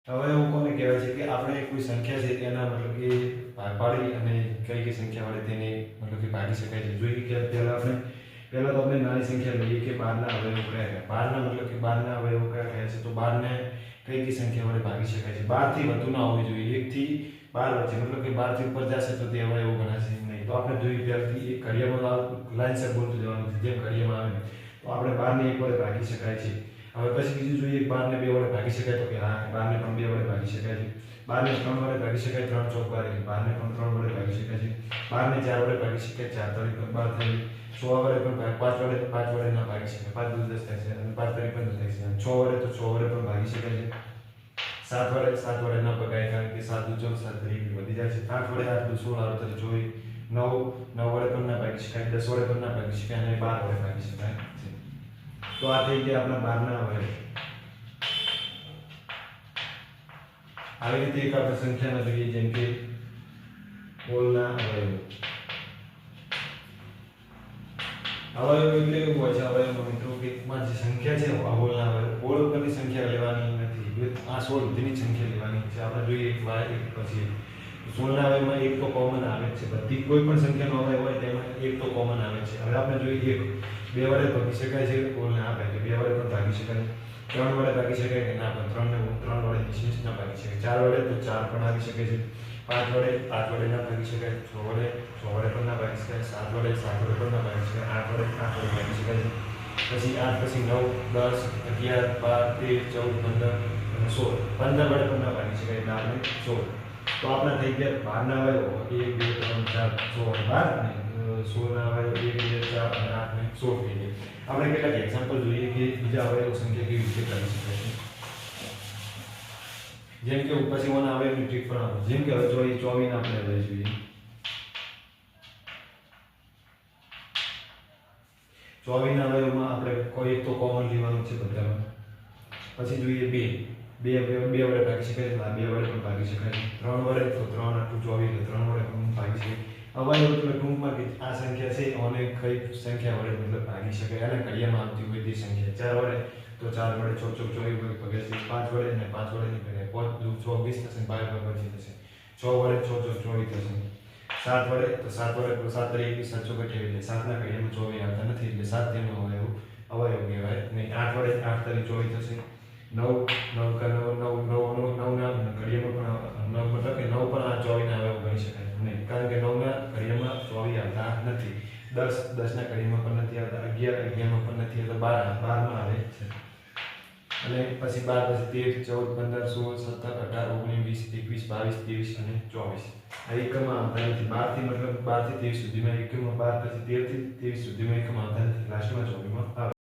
અવયવ કોને કહેવાય છે કે આપણે કોઈ સંખ્યા છે તેના મતલબ કે ભાગ પાડી અને કઈ કઈ સંખ્યા વડે તેને મતલબ કે ભાગી શકાય છે. જોઈએ કે પહેલા તો આપણે નાની સંખ્યા લઈએ કે 12 ના અવયવો કયા કયા. 12 ના મતલબ કે 12 ના અવયવો કયા કયા છે. તો 12 ને કઈ કઈ સંખ્યા વડે ભાગી શકાય છે. 12 થી વધુ ના હોવી જોઈએ. 1 થી 12 વચ્ચે મતલબ કે 12 થી ઉપર જશે તો તે અવયવો ગણાશે નહીં. તો આપણે જોઈએ પહેલાથી એક ઘડિયામાં લાઈનસર બોલતું જવાનું છે. જેમ ઘડિયામાં આવે તો આપણે 12 ને 1 વડે ભાગી શકાય છે. હવે પછી બીજું જોઈએ 12 ને 2 વડે ભાગી શકાય. તો કે હા 12 ને પણ 2 વડે ભાગી શકાય છે. 12 ને 3 વડે ભાગી શકાય. 3 ચોક 12. 12 ને પણ 3 વડે ભાગી શકાય છે. 12 ને 4 વડે ભાગી શકાય. 4 તરી 12 થઈ. 6 વડે પણ 5 વડે ના ભાગી શકાય. 5 દૂ 10 થાય છે અને 5 તરી 15 થાય છે. 6 વડે તો 6 વડે પણ ભાગી શકાય છે. 7 વડે ના ભગાય કારણ કે 7 દૂ 14 7 તરી વધી જાય છે. 8 વડે 8 દૂ 16 8 તરી 24 9 વડે પણ ના ભાગી શકાય. 10 વડે પણ ના ભાગી શકાય અને 12 વડે ભાગી શકાય છે. તો આ થઈ ગયા આપણા 12 ના અવયવ. આવી રીતે એક આપણે સંખ્યાના જોઈએ જેમ કે હોલના અવયવો. અવયવ એટલે એવું હોય છે અવયવમાં મિત્રો કે માં જે સંખ્યા છે હોલના અવયવ હોલ ઉપરની સંખ્યા લેવાની નથી. આ 16 સુધીની સંખ્યા લેવાની છે. આપણે જોઈએ એક વાર એક પછી 16 ના અવયવમાં એક તો કોમન આવે છે. બધી કોઈ પણ સંખ્યાનો અવયવ હોય તેમાં એક તો કોમન આવે છે. હવે આપણે જોઈએ એક 2 વડે ભાગી શકાય છે. હોલને આપે કે 2 વડે પણ ભાગી શકાય. 3 વડે ભાગી શકાય કે ના પણ 3 વડે નિશ્ચિત ના ભાગી શકાય. 4 વડે તો 4 પણ આવી શકે છે. 5 વડે ના ભાગી શકાય. 6 વડે પણ ના ભાગી શકાય. 7 વડે પણ ના ભાગી શકાય. 8 વડે ભાગી શકાય છે. પછી 8 પછી 9 10 11 12 13 14 15 અને 16. 15 વડે પણ ના ભાગી શકાય. એટલે આપણે 16. તો આપણા થઈ ગયા 12 ના અવયવો 1 2 3 4 16 12 અને 16 ના અવયવો 1 2 4 અને 8 ને 16 થઈ ગયા. આપણે કેટલાક એક્ઝામ્પલ જોઈએ કે બીજા અવયવ સંખ્યા કેવી રીતે કરી શકાય છે. જેમ કે પછી ઓના અવયવની ટ્રીક પણ આવે. જેમ કે હવે 24 ના આપણે લઈ જોઈએ. 24 ના અવયવમાં આપણે કોઈ એક તો કોમન લેવાનું છે બધામાં. પછી જોઈએ 2 વડે ભાગી શકાય. 2 વડે પણ ભાગી શકાય. 3 વડે તો 3 આટલું 24 એટલે 3 વડે પણ ભાગી શકાય. અવયવ એટલે ટૂંકમાં કે આ સંખ્યા છે અને કઈ સંખ્યા વડે મતલબ ભાગી શકાય અને ઘડિયામાં આવતી હોય તે સંખ્યા. 4 વડે તો 4 વડે 6 ચોક 24 વડે ભાગે છે. 5 વડે અને 5 વડે નહીં ભાગે. 5 દૂ 24 થશે. 12 વડે 25 થશે. 6 વડે 6 ચોક 24 થશે. 7 વડે તો 7 વડે તો 7 તરી 21 7 ચોક 28 એટલે 7 ના ઘડિયામાં 24 આવતા નથી એટલે 7 તેનો અવયવ કહેવાય નહીં. 8 વડે 8 તરી 24 થશે. 9 9 કા 9 9 9 ના ઘડિયામાં પણ 9 મતલબ કે 9 પણ આ 24 ના અવયવ ગણી શકાય નહીં કારણ કે 9 ના ઘડિયામાં 24 આવતા નથી. 10 10 ના ઘડિયામાં પણ નથી આવતા. 11 11 માં પણ નથી આવતા. 12 12 માં આવે છે. અને પછી 12 પછી 13 14 15 16 17 18 19 20 21 22 23 અને 24 આ એકમાં આવતા નથી. 12 થી મતલબ 12 થી 23 સુધીમાં એકમાં 12 પછી 13 થી 23 સુધીમાં એકમાં આવતા નથી. લાસ્ટમાં 24 માં આવે.